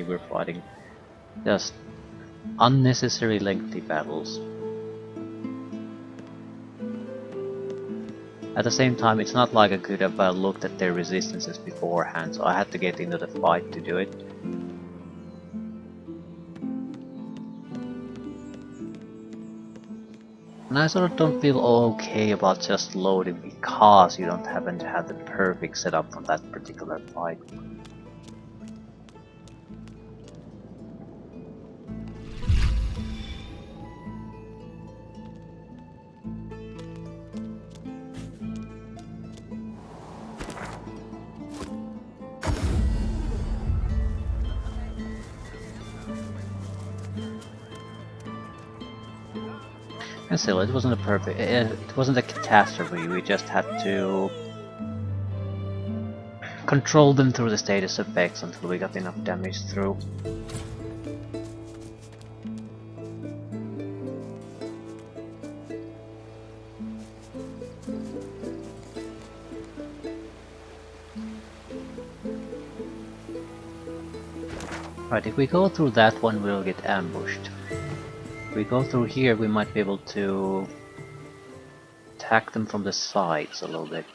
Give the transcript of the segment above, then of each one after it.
were fighting just unnecessary lengthy battles. At the same time, it's not like I could have looked at their resistances beforehand, so I had to get into the fight to do it. And I sort of don't feel okay about just loading because you don't happen to have the perfect setup for that particular fight. And still, it wasn't a perfect, it wasn't a catastrophe, we just had to control them through the status effects until we got enough damage through. Right, if we go through that one, we'll get ambushed. If we go through here, we might be able to attack them from the sides a little bit.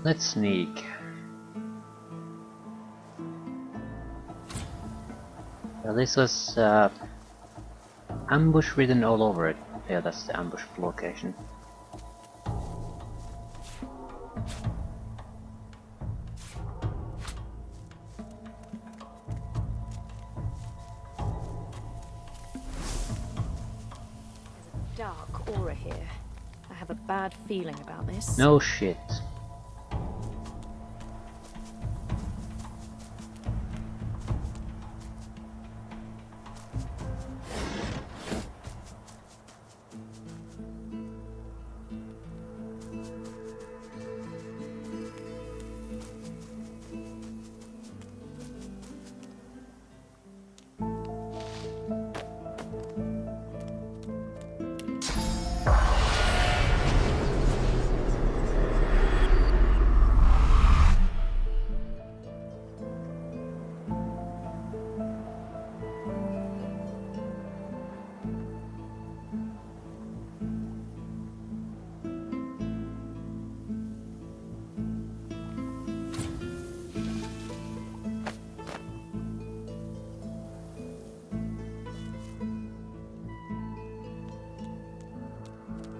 Let's sneak. Well, this was ambush written all over it. Yeah, that's the ambush location. There's a dark aura here. I have a bad feeling about this. No shit.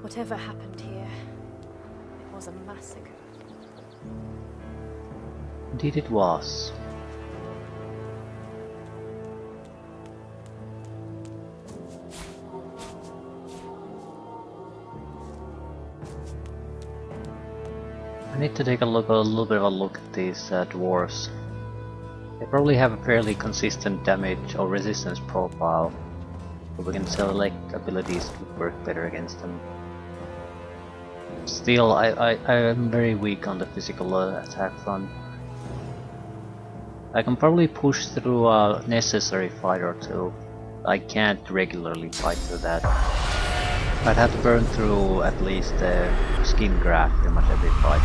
Whatever happened here, it was a massacre. Indeed it was. I need to take a little bit of a look at these dwarves. They probably have a fairly consistent damage or resistance profile, but we can select abilities to work better against them. Still, I am very weak on the physical attack front. I can probably push through a necessary fight or two. I can't regularly fight through that. I'd have to burn through at least the skin graft pretty much every fight.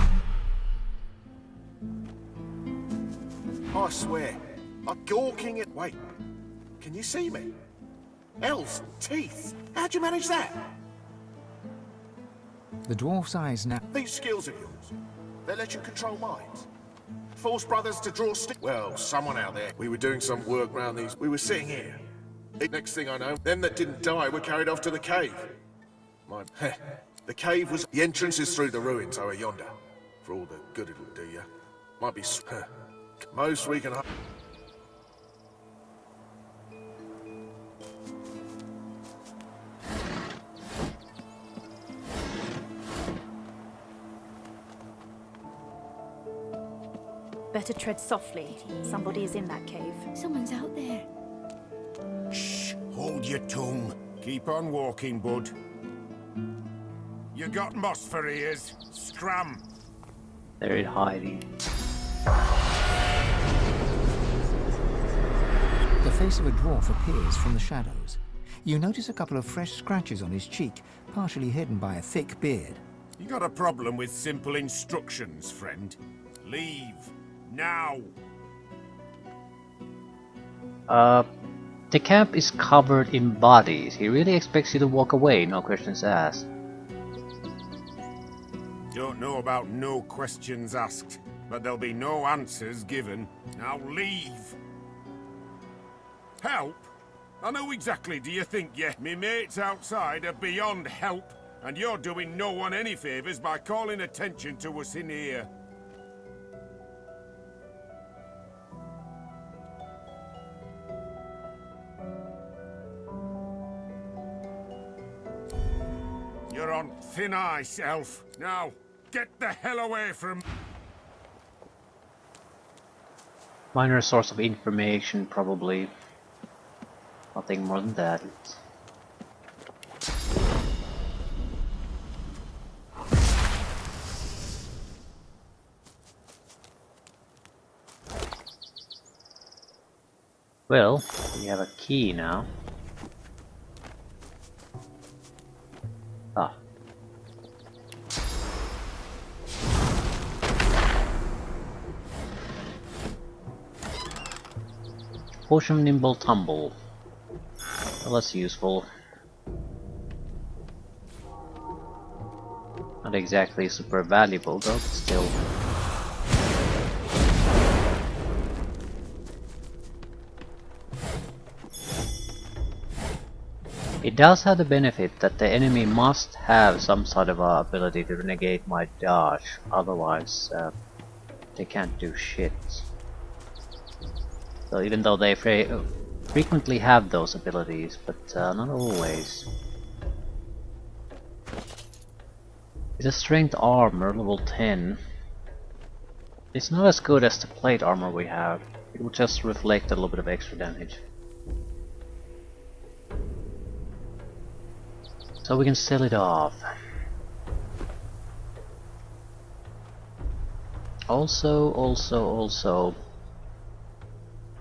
I swear, I'm gawking at... Wait, can you see me? Elves, teeth, how'd you manage that? The dwarf's eyes now. These skills of yours, they let you control minds. Force brothers to draw stick. Well, someone out there. We were doing some work round these. We were sitting here. Next thing I know, them that didn't die were carried off to the cave. The cave was... The entrance is through the ruins over yonder. For all the good it'll do you. Might be... Most we can... Better tread softly. Somebody is in that cave. Someone's out there. your tongue. Keep on walking, bud. You got moss for ears. Scram. They're hiding. The face of a dwarf appears from the shadows. You notice a couple of fresh scratches on his cheek, partially hidden by a thick beard. You got a problem with simple instructions, friend? Leave. Now. The camp is covered in bodies. He really expects you to walk away, no questions asked. Don't know about no questions asked, but there'll be no answers given. Now leave. Help? I know exactly, do you think, yeah? Me mates outside are beyond help, and you're doing no one any favours by calling attention to us in here. You're on thin ice, elf. Now, get the hell away from... Minor source of information, probably. Nothing more than that. Well, we have a key now. Ah. Potion Nimble Tumble. Well, that's useful. Not exactly super valuable though, but still. It does have the benefit that the enemy must have some sort of ability to negate my dodge, otherwise they can't do shit. So even though they frequently have those abilities, but not always. It's a strength armor, level 10. It's not as good as the plate armor we have. It will just reflect a little bit of extra damage. So we can sell it off. Also,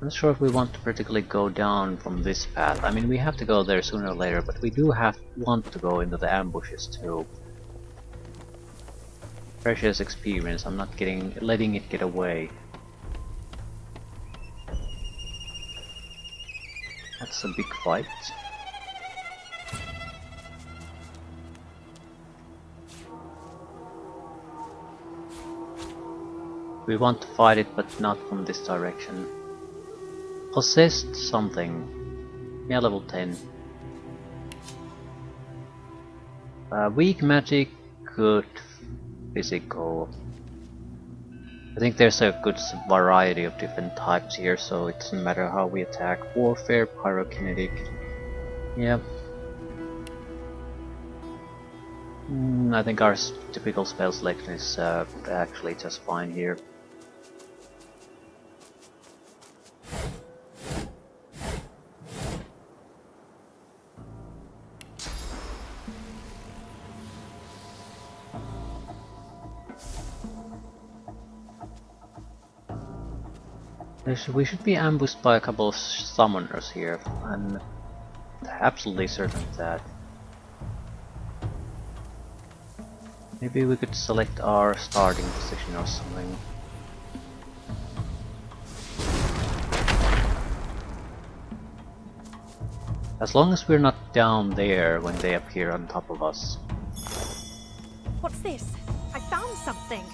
I'm not sure if we want to particularly go down from this path. I mean, we have to go there sooner or later, but we do want to go into the ambushes too. Precious experience, I'm not letting it get away. That's a big fight. We want to fight it, but not from this direction. Possessed something. Yeah, level 10. Weak magic, good physical. I think there's a good variety of different types here, so it doesn't matter how we attack. Warfare, pyrokinetic. Yeah. I think our typical spell selection is actually just fine here. We should be ambushed by a couple of summoners here. I'm absolutely certain of that. Maybe we could select our starting position or something. As long as we're not down there when they appear on top of us. What's this? I found something.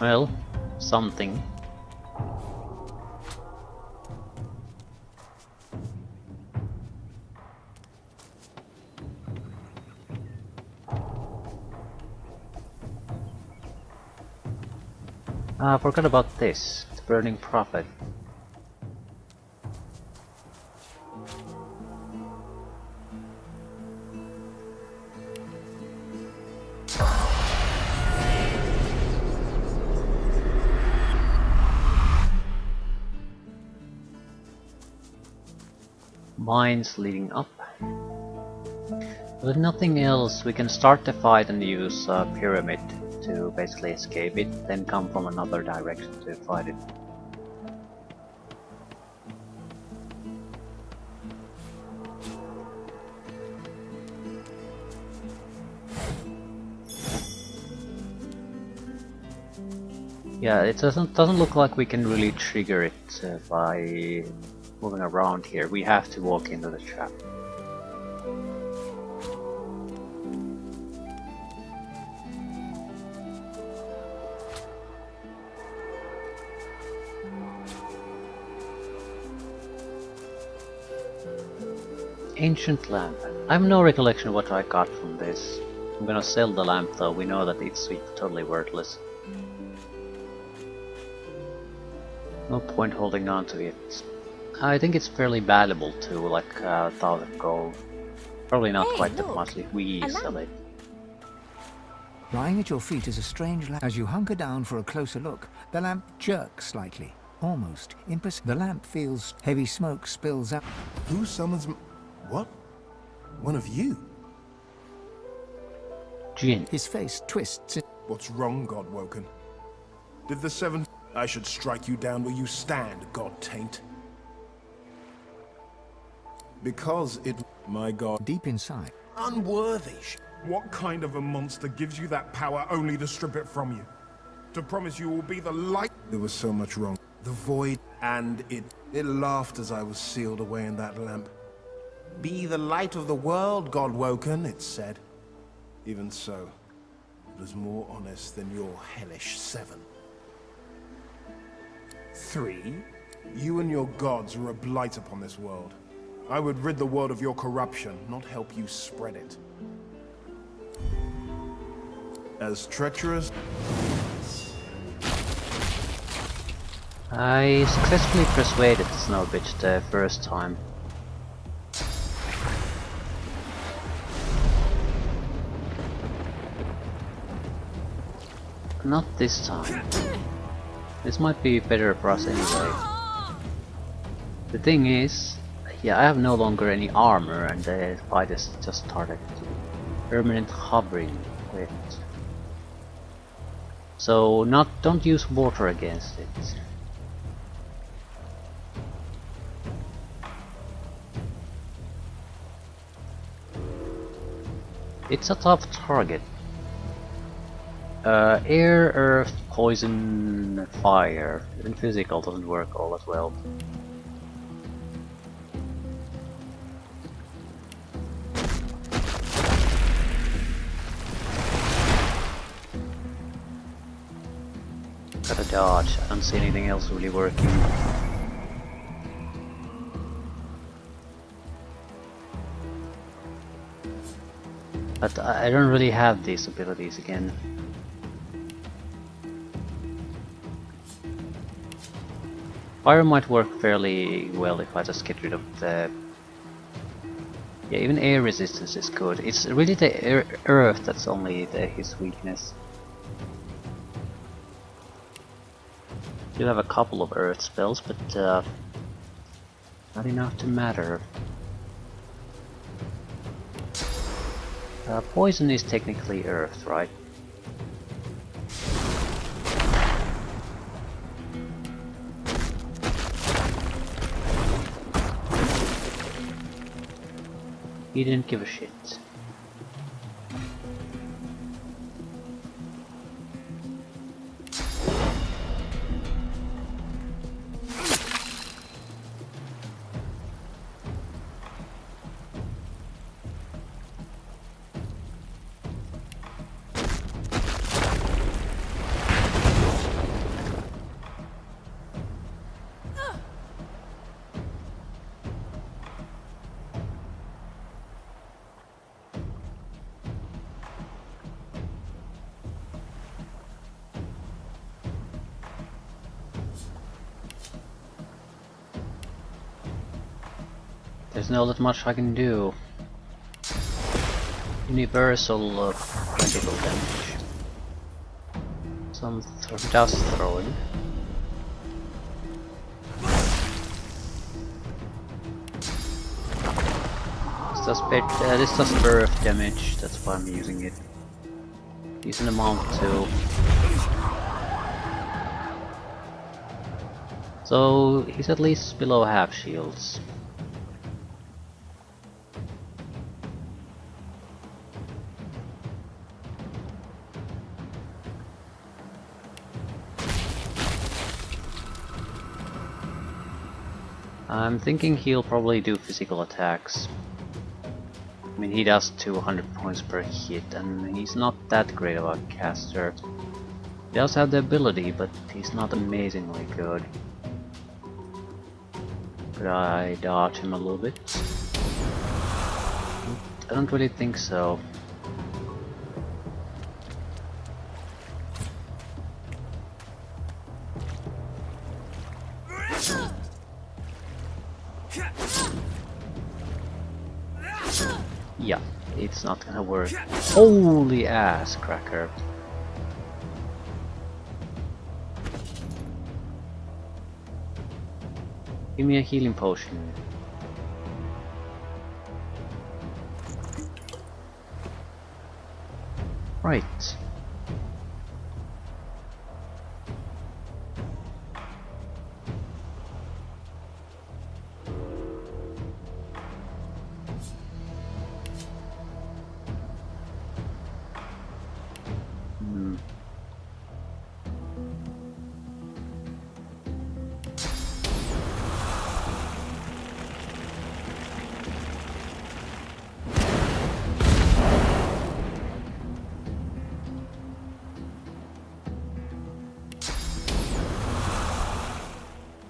Well, something. I forgot about this. The Burning Prophet. mines leading up. But if nothing else, we can start the fight and use pyramid to basically escape it, then come from another direction to fight it. Yeah, it doesn't look like we can really trigger it by moving around here. We have to walk into the trap. Ancient lamp. I have no recollection of what I got from this. I'm gonna sell the lamp though, we know that it's totally worthless. No point holding on to it. I think it's fairly valuable too, like 1,000 gold. Probably not quite that much if we sell it. Lying at your feet is a strange lamp. As you hunker down for a closer look, the lamp jerks slightly, almost imperceptibly. The lamp feels heavy smoke spills out. Who summons m- What? One of you? Djinn. His face twists. What's wrong, God-woken? Did the seven... I should strike you down where you stand, God-taint. Because it... My God... Deep inside. Unworthy. What kind of a monster gives you that power only to strip it from you? To promise you will be the light... There was so much wrong. The void, and it laughed as I was sealed away in that lamp. Be the light of the world, God-woken, it said. Even so, it was more honest than your hellish seven. 3. You and your gods are a blight upon this world. I would rid the world of your corruption, not help you spread it. As treacherous... I successfully persuaded the snow bitch the first time. Not this time. This might be better for us anyway. The thing is, yeah, I have no longer any armor and the fight has just started. Permanent hovering with. So don't use water against it. It's a tough target. Air, earth, poison, fire. Even physical doesn't work all as well. Gotta dodge. I don't see anything else really working. But I don't really have these abilities again. Fire might work fairly well if I just get rid of the... Yeah, even air resistance is good. It's really the earth that's only his weakness. Do have a couple of earth spells, but not enough to matter. Poison is technically earth, right? He didn't give a shit. There's not that much I can do. Universal critical damage. Some dust throwing. this does burst damage, that's why I'm using it. Decent amount too. So he's at least below half shields. I'm thinking he'll probably do physical attacks. I mean, he does 200 points per hit, and he's not that great of a caster. He does have the ability, but he's not amazingly good. Could I dodge him a little bit? I don't really think so. Yeah, it's not gonna work. Holy ass cracker. Give me a healing potion. Right.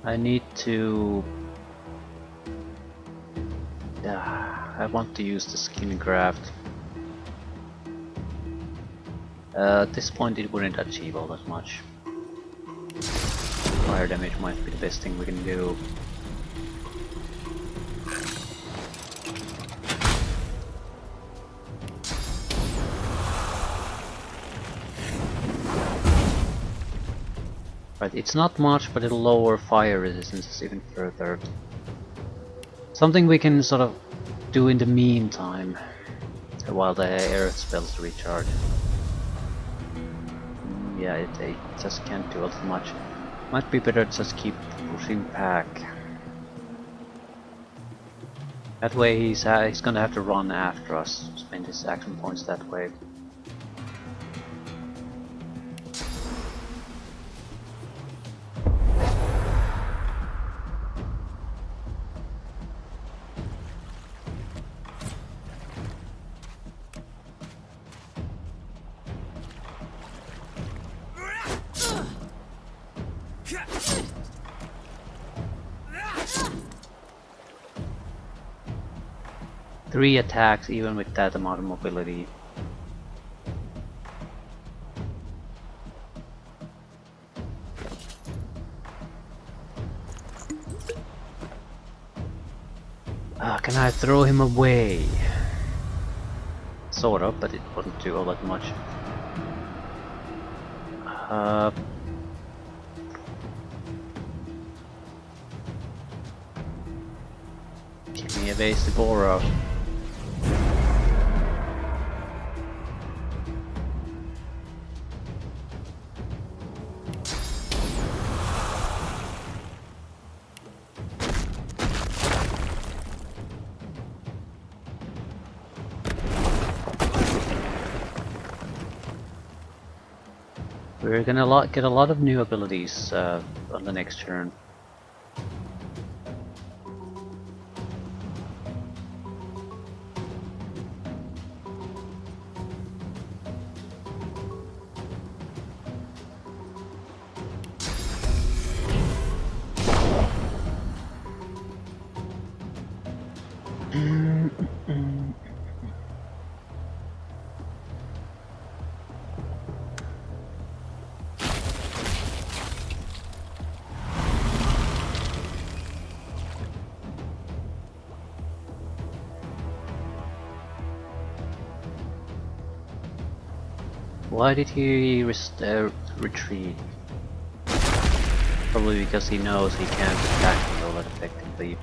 I need to... I want to use the skin graft. At this point it wouldn't achieve all that much. Fire damage might be the best thing we can do. Right, it's not much, but it'll lower fire resistance even further. Something we can sort of do in the meantime, while the earth spells recharge. Yeah, it just can't do all that much. Might be better to just keep pushing back. That way he's gonna have to run after us, spend his action points that way. Three attacks even with that amount of mobility. Can I throw him away? Sort of, but it wouldn't do all that much. Give me a base Aura. We're gonna get a lot of new abilities on the next turn. Why did he retreat? Probably because he knows he can't attack me all that effectively.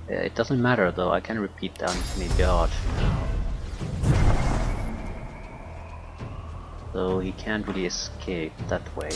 It doesn't matter though, I can repeat the uncanny dodge now. So he can't really escape that way.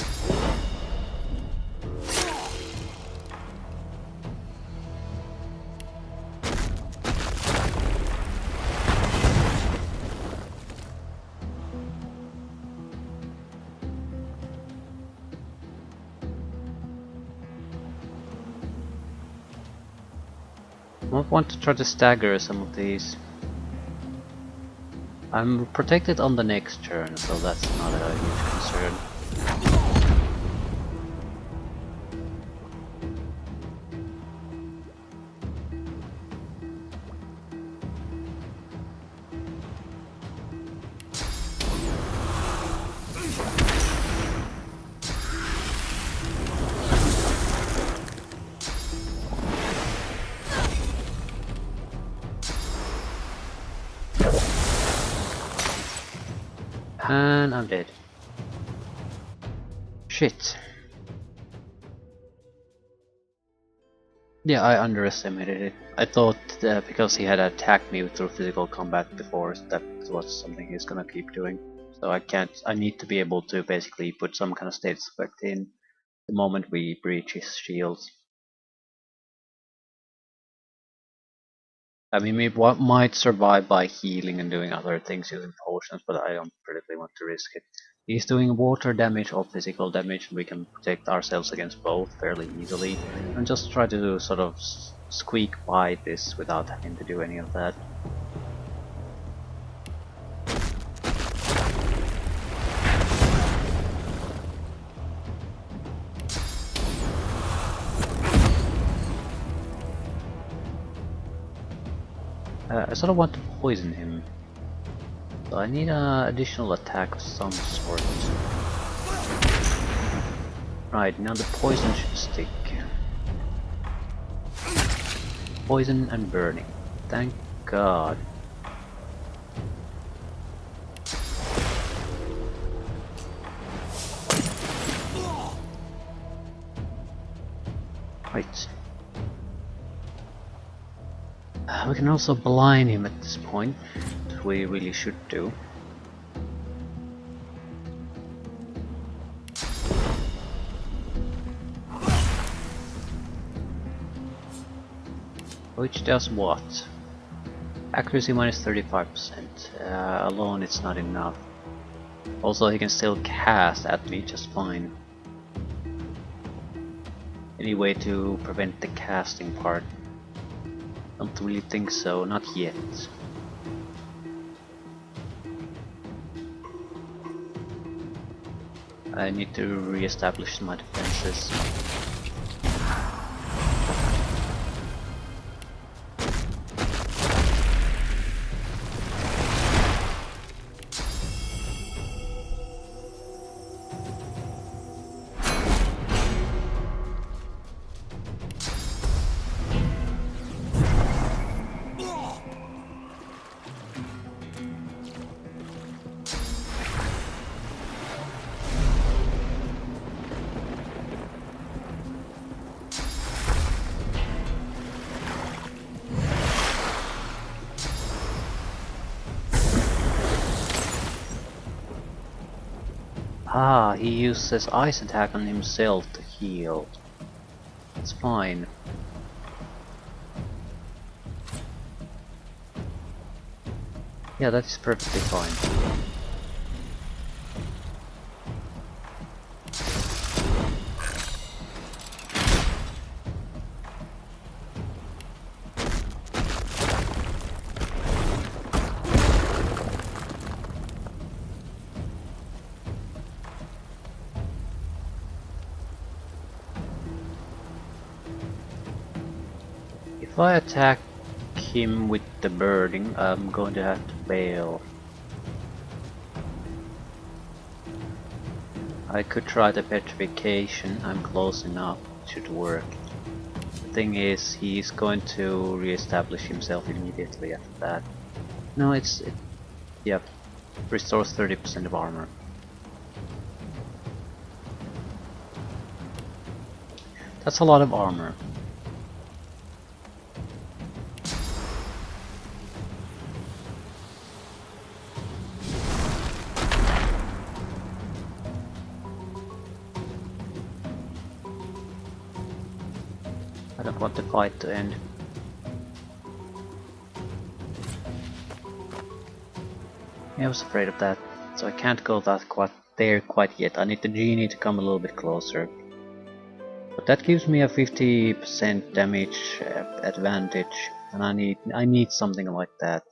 I might want to try to stagger some of these. I'm protected on the next turn, so that's not a huge concern. And I'm dead. Shit. Yeah, I underestimated it. I thought because he had attacked me through physical combat before, that was something he's gonna keep doing. So I need to be able to basically put some kind of status effect in the moment we breach his shields. I mean, we might survive by healing and doing other things using potions, but I don't particularly want to risk it. He's doing water damage or physical damage, and we can protect ourselves against both fairly easily, and just try to sort of squeak by this without having to do any of that. I sort of want to poison him, so I need an additional attack of some sort. Right, now the poison should stick. Poison and burning. Thank God. Right. We can also blind him at this point, which we really should do. Which does what? Accuracy minus 35%. Alone it's not enough. Also he can still cast at me just fine. Any way to prevent the casting part? Don't really think so, not yet. I need to re-establish my defenses. Ah, he uses ice attack on himself to heal. It's fine. Yeah, that is perfectly fine. If I attack him with the burning, I'm going to have to bail. I could try the petrification, I'm close enough, it should work. The thing is, he's going to re-establish himself immediately after that. No, yep, restores 30% of armor. That's a lot of armor. I don't want the fight to end. Yeah, I was afraid of that, so I can't go that quite yet. I need the genie to come a little bit closer. But that gives me a 50% damage advantage, and I need something like that.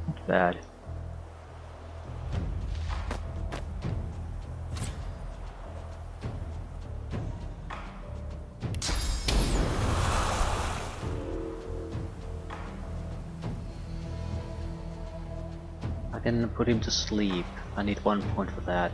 Not bad. I can put him to sleep. I need 1 point for that.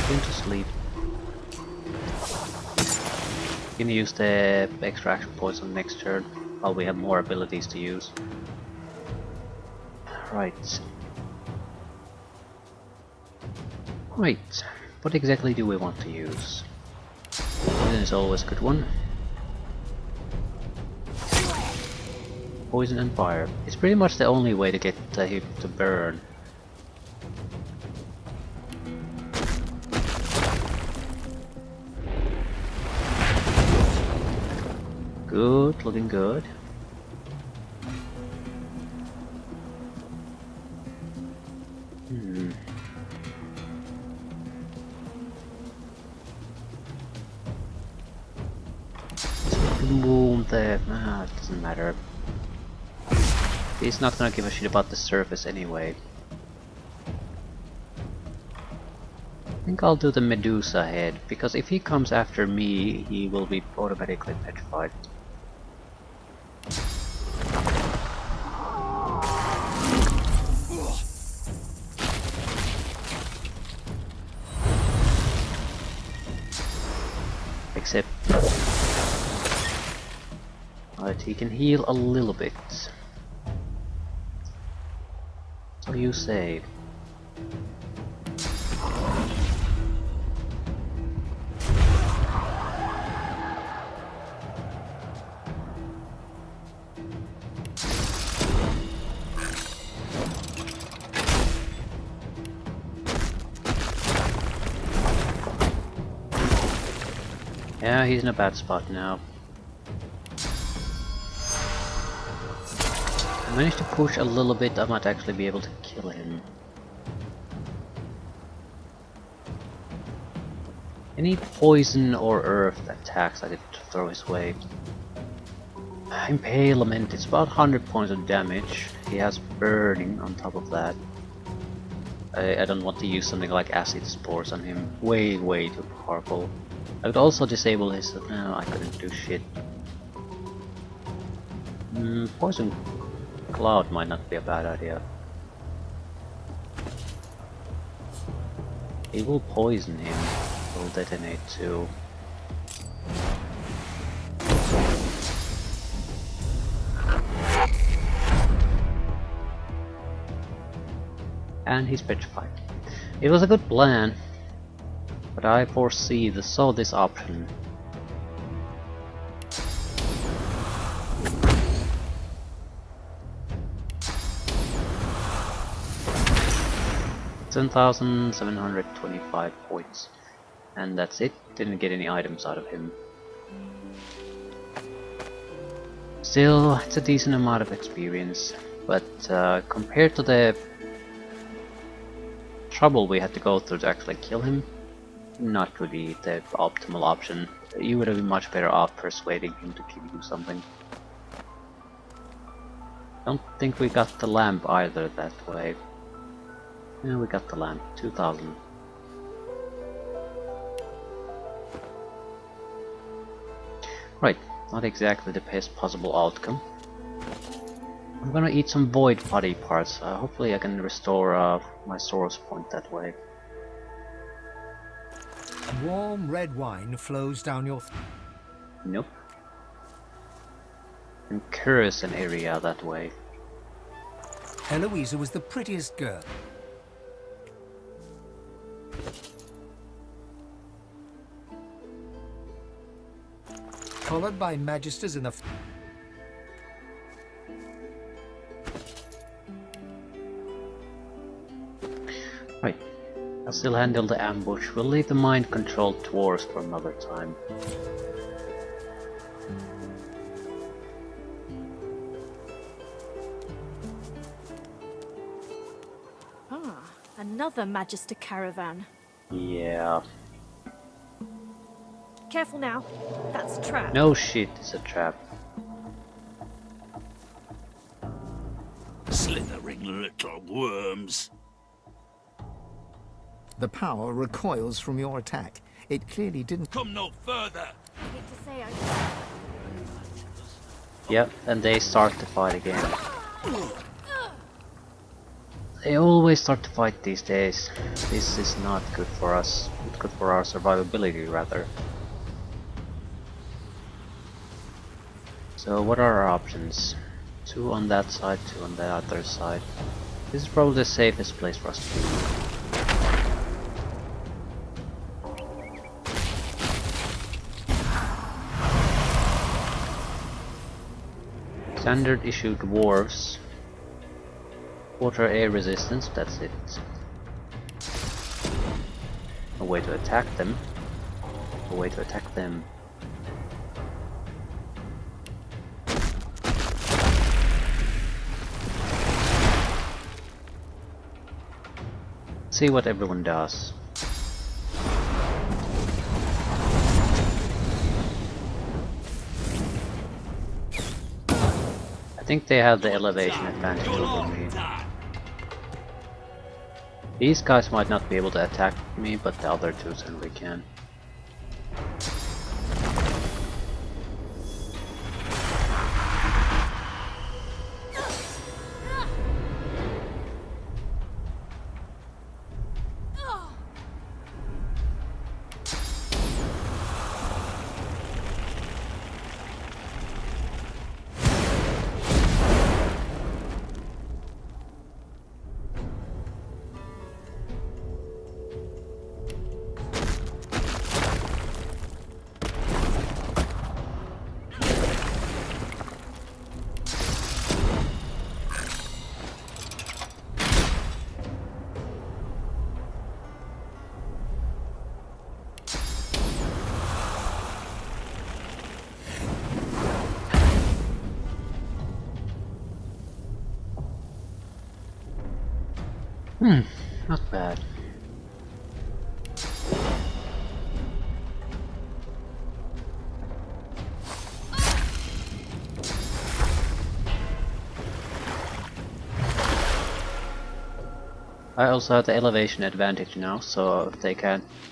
Put him to sleep. Can use the extraction poison next turn, while we have more abilities to use. Right. Right. What exactly do we want to use? Poison is always a good one. Poison and fire. It's pretty much the only way to get him to burn. Good, looking good. Boom there. It doesn't matter. He's not gonna give a shit about the surface anyway. I think I'll do the Medusa head, because if he comes after me, he will be automatically petrified. Except... Right, he can heal a little bit. So you say. Yeah, he's in a bad spot now. I managed to push a little bit, I might actually be able to kill him. Any poison or earth attacks I could throw his way. Impalement, it's about 100 points of damage. He has burning on top of that. I don't want to use something like acid spores on him. Way too powerful. I could also disable his... no, I couldn't do shit. Poison Cloud might not be a bad idea. It will poison him. It will detonate too. And he's petrified. It was a good plan, but I saw this option. $10,725 points, and that's it. Didn't get any items out of him. Still, it's a decent amount of experience, but compared to the trouble we had to go through to actually kill him, not really the optimal option. You would have been much better off persuading him to give you something. Don't think we got the lamp either that way. Yeah, we got the lamp. 2000. Right, not exactly the best possible outcome. I'm gonna eat some void body parts. Hopefully I can restore my source point that way. Warm red wine flows down your... Nope. And curse an area that way. Eloisa was the prettiest girl. Followed by magisters in the... Right. I'll still handle the ambush. We'll leave the mind-controlled dwarves for another time. Ah, another Magister caravan. Yeah. Careful now. That's a trap. No shit, it's a trap. Slithering little worms. The power recoils from your attack. It clearly didn't... Come no further. I hate to say I... Yep, and they start to fight again. They always start to fight these days. This is not good for us. Not good for our survivability, rather. So what are our options? 2 on that side, 2 on the other side. This is probably the safest place for us to be. Standard issue dwarves. Water air resistance, that's it. A way to attack them. A way to attack them. See what everyone does. I think they have the elevation advantage over me. These guys might not be able to attack me, but the other two certainly can. Not bad. I also have the elevation advantage now, so they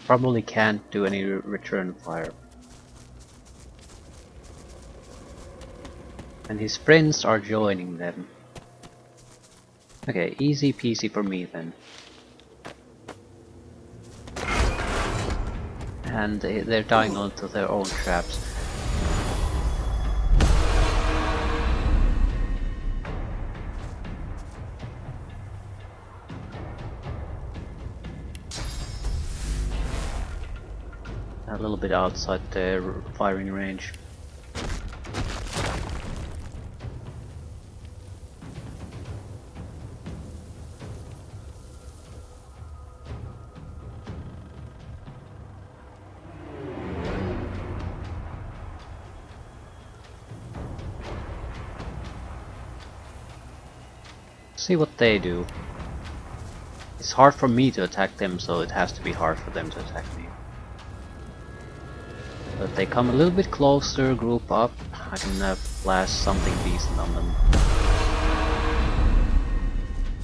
probably can't do any return fire. And his friends are joining them. Okay, easy peasy for me then. And they're dying onto their own traps. A little bit outside their firing range. See what they do. It's hard for me to attack them, so it has to be hard for them to attack me. But they come a little bit closer, group up, I can blast something decent on them.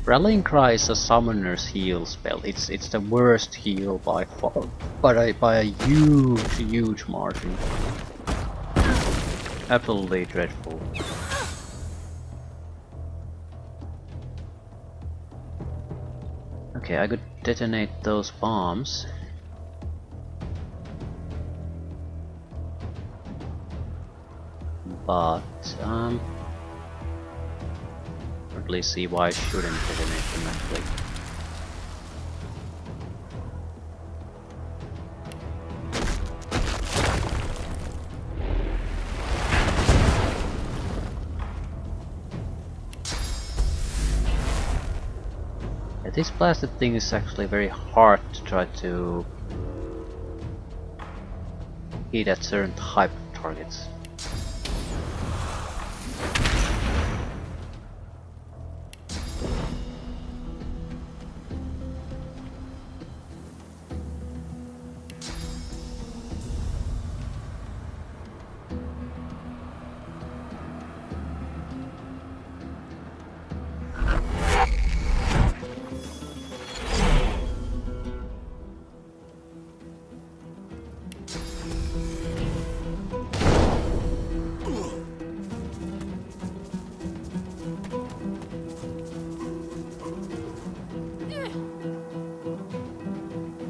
Rallying Cry is a summoner's heal spell. It's the worst heal by far, by a huge margin. Absolutely dreadful. Okay, I could detonate those bombs. But, don't really see why I shouldn't detonate them actually. Yeah, this blasted thing is actually very hard to try to hit at certain type of targets.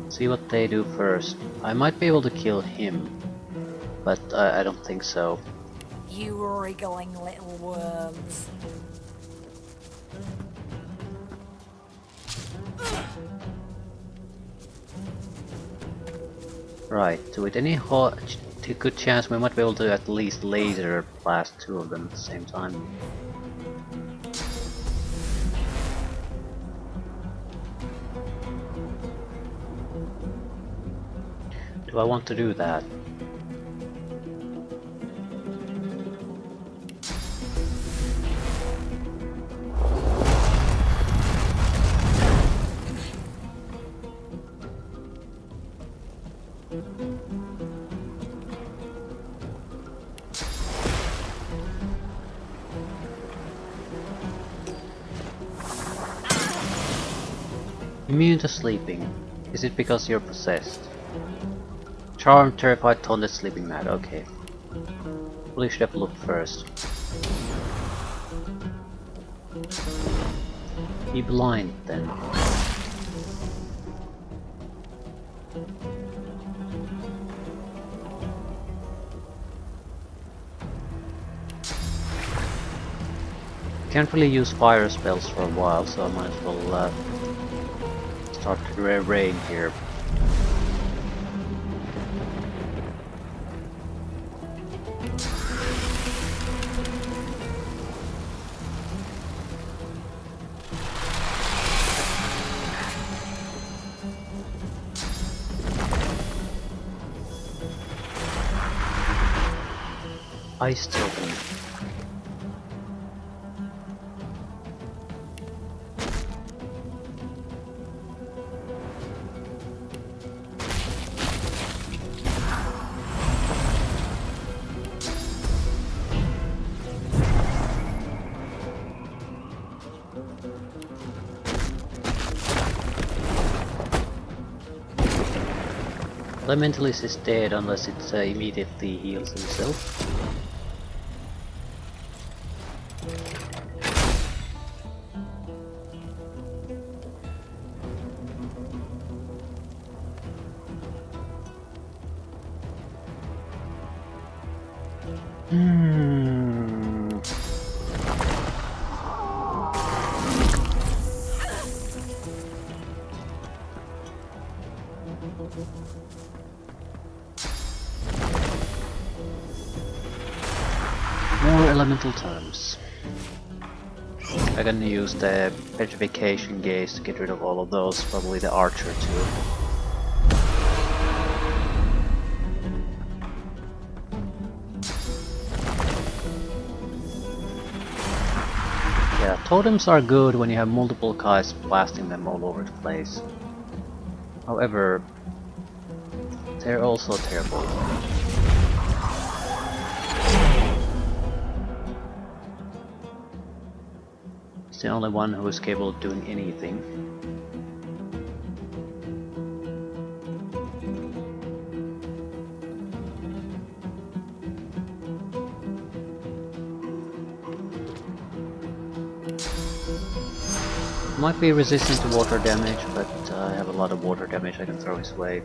See what they do first. I might be able to kill him, but I don't think so. You wriggling little worms. Right, so with any good chance we might be able to at least laser blast two of them at the same time. Do I want to do that? Immune to sleeping. Is it because you're possessed? Charmed, terrified, taunted, sleeping mad. Okay. Probably should have looked first. Be blind then. Can't really use fire spells for a while, so I might as well start to rain here. Ice token. Elementalist is dead unless it immediately heals himself. More elemental terms. I can use the petrification gaze to get rid of all of those, probably the archer too. Yeah, Totems are good when you have multiple guys blasting them all over the place. However, they're also terrible. It's the only one who is capable of doing anything. Might be resistant to water damage, but I have a lot of water damage I can throw his way.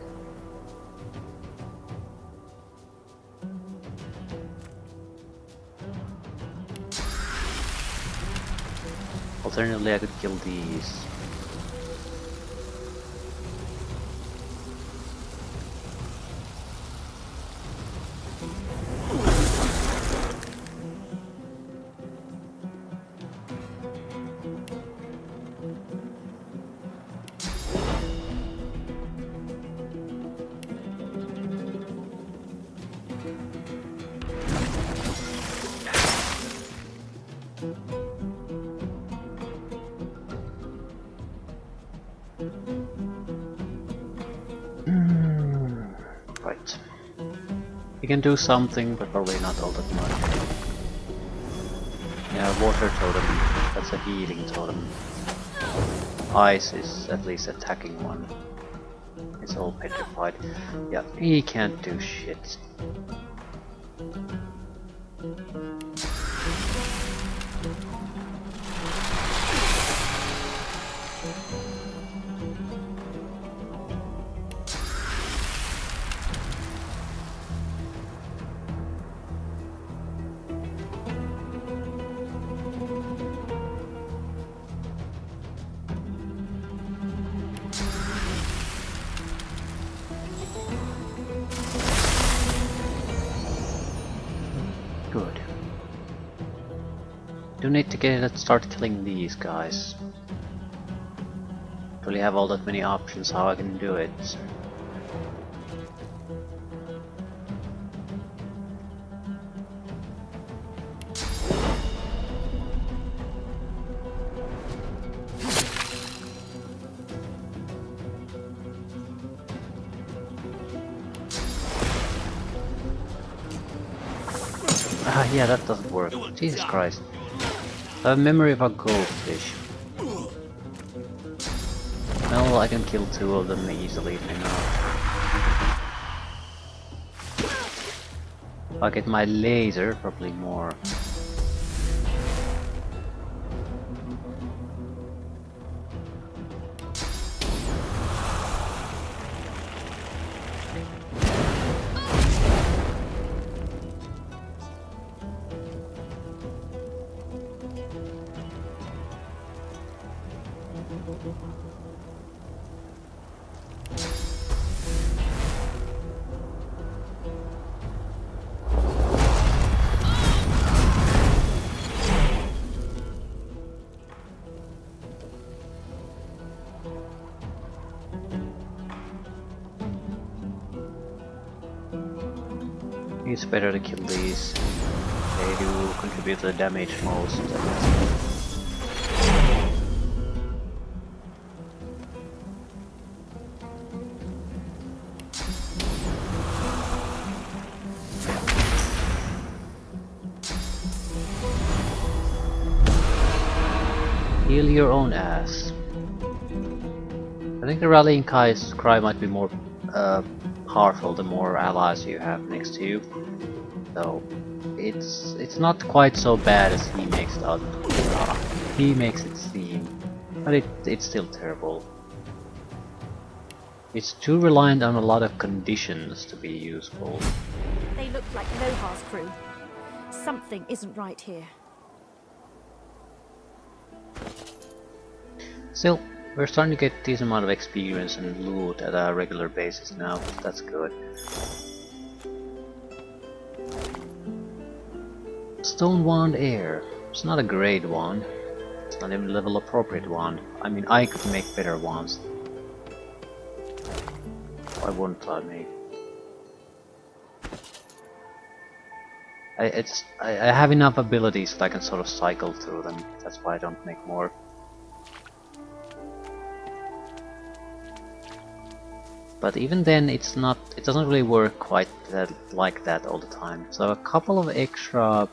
Alternatively, I could kill these. Right. You can do something, but probably not all that much. Yeah, water totem, that's a healing totem. Ice is at least attacking one. It's all petrified. Yeah, he can't do shit. Good. Do need to start killing these guys. Don't really have all that many options how I can do it. Ah, yeah, that doesn't work. Jesus Christ. I have a memory of a goldfish. Well, I can kill two of them easily enough. If I get my laser, probably more. It's better to kill these. They do contribute to the damage most. Heal your own ass. I think the rallying cry might be more powerful the more allies you have next to you. So it's not quite so bad as he makes it seem, but it's still terrible. It's too reliant on a lot of conditions to be useful. They look like Lohar's crew. Something isn't right here. Still, we're starting to get a decent amount of experience and loot at a regular basis now. That's good. Stone Wand Air. It's not a great wand. It's not even a level appropriate wand. I mean, I could make better wands. Why wouldn't I make? I have enough abilities that I can sort of cycle through them. That's why I don't make more. But even then, it doesn't really work quite like that all the time. So a couple of extra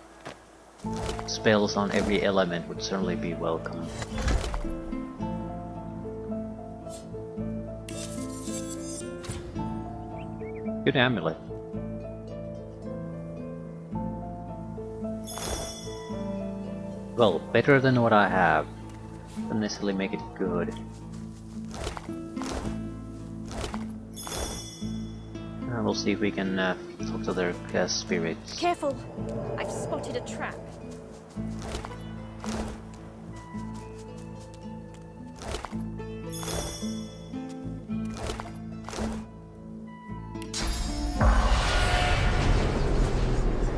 spells on every element would certainly be welcome. Good amulet. Well, better than what I have. Doesn't necessarily make it good. We'll see if we can talk to their spirits. Careful! I've spotted a trap.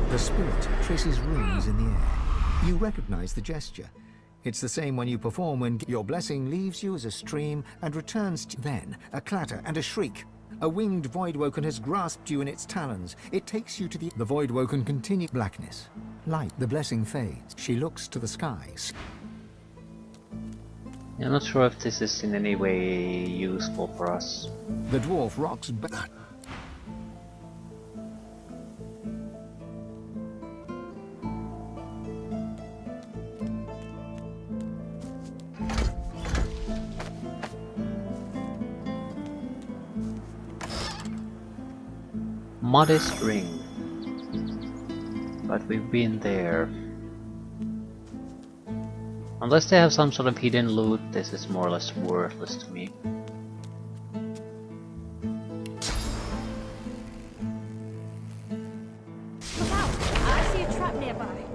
The spirit traces runes in the air. You recognize the gesture. It's the same one you perform when your blessing leaves you as a stream and returns to then a clatter and a shriek. A winged Voidwoken has grasped you in its talons. It takes you to the Voidwoken continue blackness. Light, the blessing fades. She looks to the skies. I'm not sure if this is in any way useful for us. The dwarf rocks back. Modest ring. But we've been there. Unless they have some sort of hidden loot, this is more or less worthless to me. Look out! I see a trap nearby.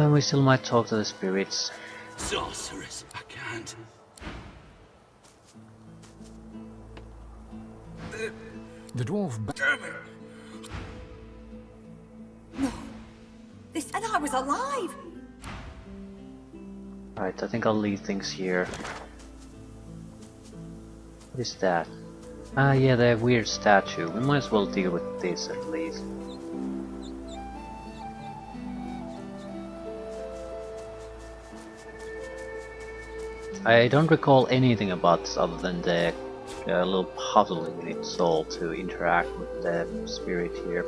We still might talk to the spirits. Sorceress, I can't. The dwarf Damn it! This, and I was alive! Right, I think I'll leave things here. What is that? Ah, yeah, the weird statue. We might as well deal with this at least. I don't recall anything about this other than the little puzzle in its soul to interact with the spirit here.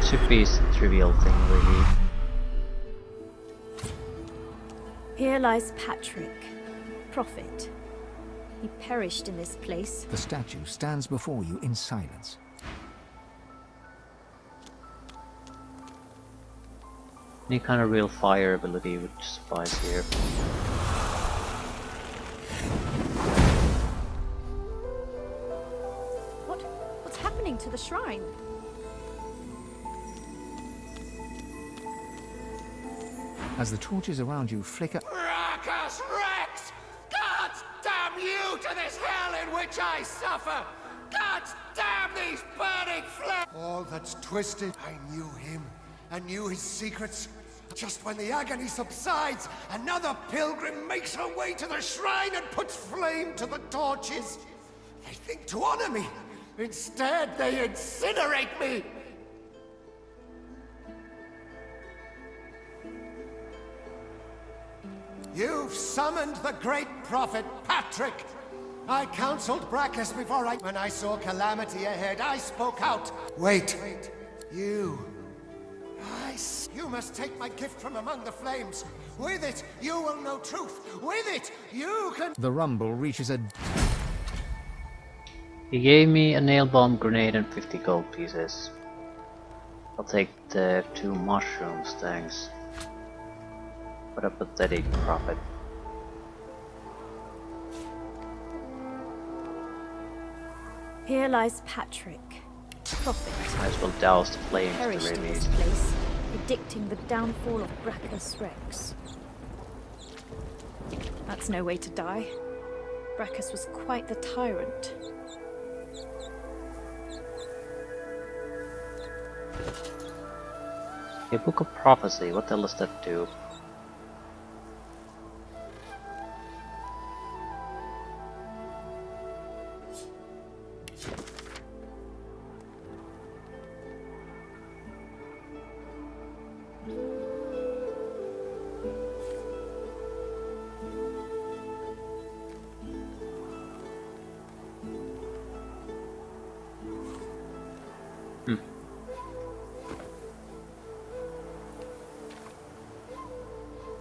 Should be a trivial thing, really. Here lies Patrick, prophet. He perished in this place. The statue stands before you in silence. Any kind of real fire ability would suffice here. What's happening to the shrine? As the torches around you flicker, Rackus Rex! God damn you to this hell in which I suffer! God damn these burning flames! All that's twisted. I knew him. I knew his secrets. Just when the agony subsides, another pilgrim makes her way to the shrine and puts flame to the torches. They think to honor me. Instead, they incinerate me. You've summoned the great prophet, Patrick. I counseled Brachus before when I saw calamity ahead, I spoke out. Wait. You must take my gift from among the flames. With it, you will know truth. With it, you can... the rumble reaches a... He gave me a nail bomb grenade and 50 gold pieces. I'll take the 2 mushrooms, thanks. What a pathetic prophet. Here lies Patrick, prophet. Might as well douse the flames at Perished the in very this least. place, predicting the downfall of Brachus Rex. That's no way to die. Brachus was quite the tyrant. A book of prophecy, what the hell does that do?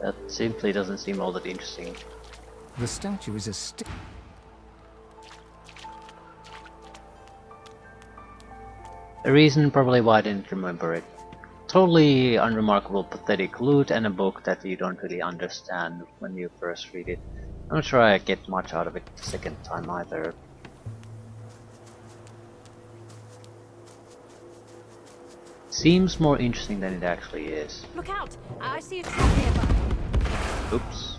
That simply doesn't seem all that interesting. The statue is a The reason probably why I didn't remember it. Totally unremarkable, pathetic loot and a book that you don't really understand when you first read it. I'm not sure I get much out of it the second time either. Seems more interesting than it actually is. Look out! I see a trap nearby. Oops.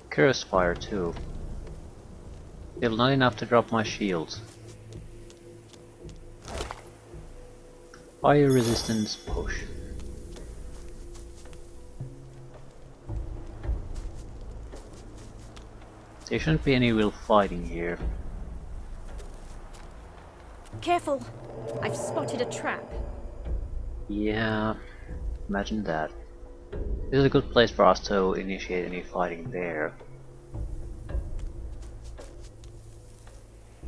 Curse fire too. Still not enough to drop my shields. Fire resistance push. There shouldn't be any real fighting here. Careful! I've spotted a trap. Yeah, imagine that. This is a good place for us to initiate any fighting there.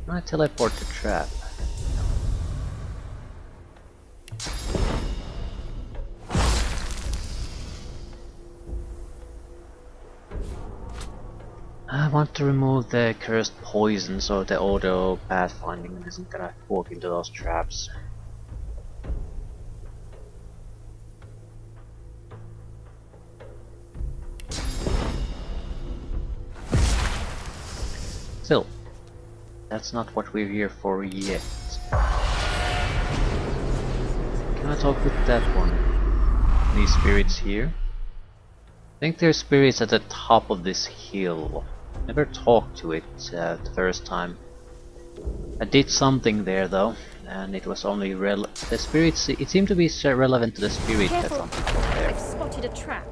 I teleport to trap. I want to remove the cursed poison so the auto pathfinding isn't gonna walk into those traps. Still, that's not what we're here for yet. Can I talk with that one? These spirits here? I think there's spirits at the top of this hill. Never talked to it the first time. I did something there though, and it was only the spirits. It seemed to be relevant to the spirit that Careful! something was there. I've spotted a trap.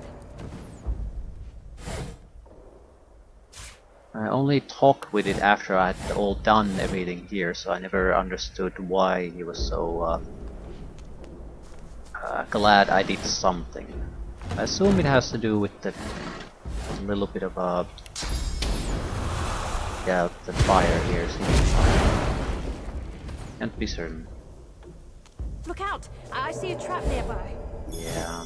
I only talked with it after I had all done everything here, so I never understood why he was so glad I did something. I assume it has to do with the little bit of yeah, the fire here. Can't be certain. Look out! I see a trap nearby. Yeah.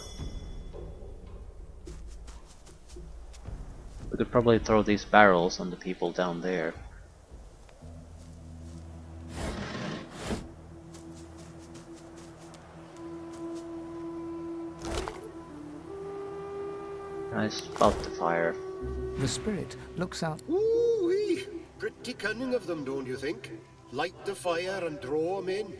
We could probably throw these barrels on the people down there. I spout the fire. The spirit looks out. Ooh-wee! Pretty cunning of them, don't you think? Light the fire and draw 'em in.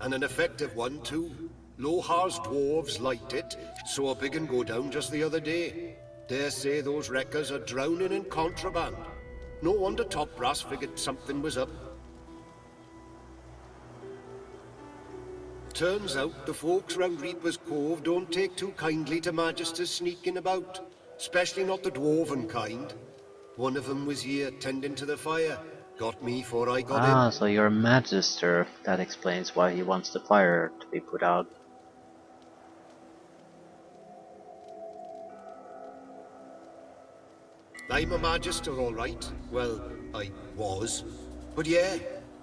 And an effective one, too. Lohar's dwarves light it, saw a big un go down just the other day. Dare say those wreckers are drowning in contraband. No wonder Top Brass figured something was up. Turns out the folks round Reaper's Cove don't take too kindly to Magisters sneaking about. Especially not the dwarven kind. One of them was here tending to the fire. Got me before I got Ah, in. so you're a magister. That explains why he wants the fire to be put out. I'm a magister, all right. Well, I was. But yeah,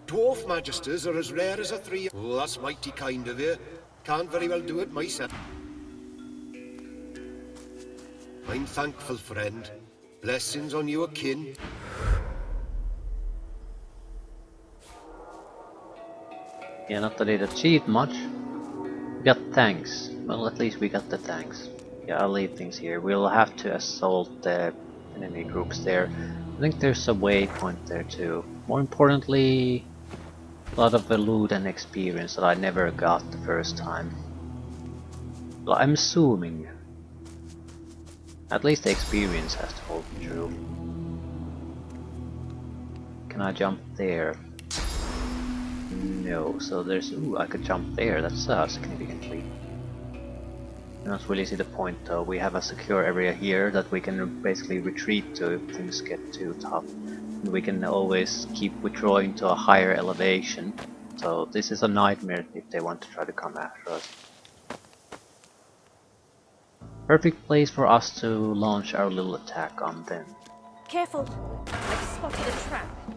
dwarf magisters are as rare as a three. Oh, that's mighty kind of you. Can't very well do it myself. I'm thankful, friend. Blessings on you, akin. Yeah, not that it achieved much. We got tanks. Well, at least we got the tanks. Yeah, I'll leave things here. We'll have to assault the enemy groups there. I think there's a waypoint there too. More importantly, a lot of the loot and experience that I never got the first time. Well, I'm assuming. At least the experience has to hold true. Can I jump there? No, so there's... ooh, I could jump there, that's significantly. I don't really see the point though. We have a secure area here that we can basically retreat to if things get too tough. And we can always keep withdrawing to a higher elevation. So this is a nightmare if they want to try to come after us. Perfect place for us to launch our little attack on them. Careful! I've spotted a trap.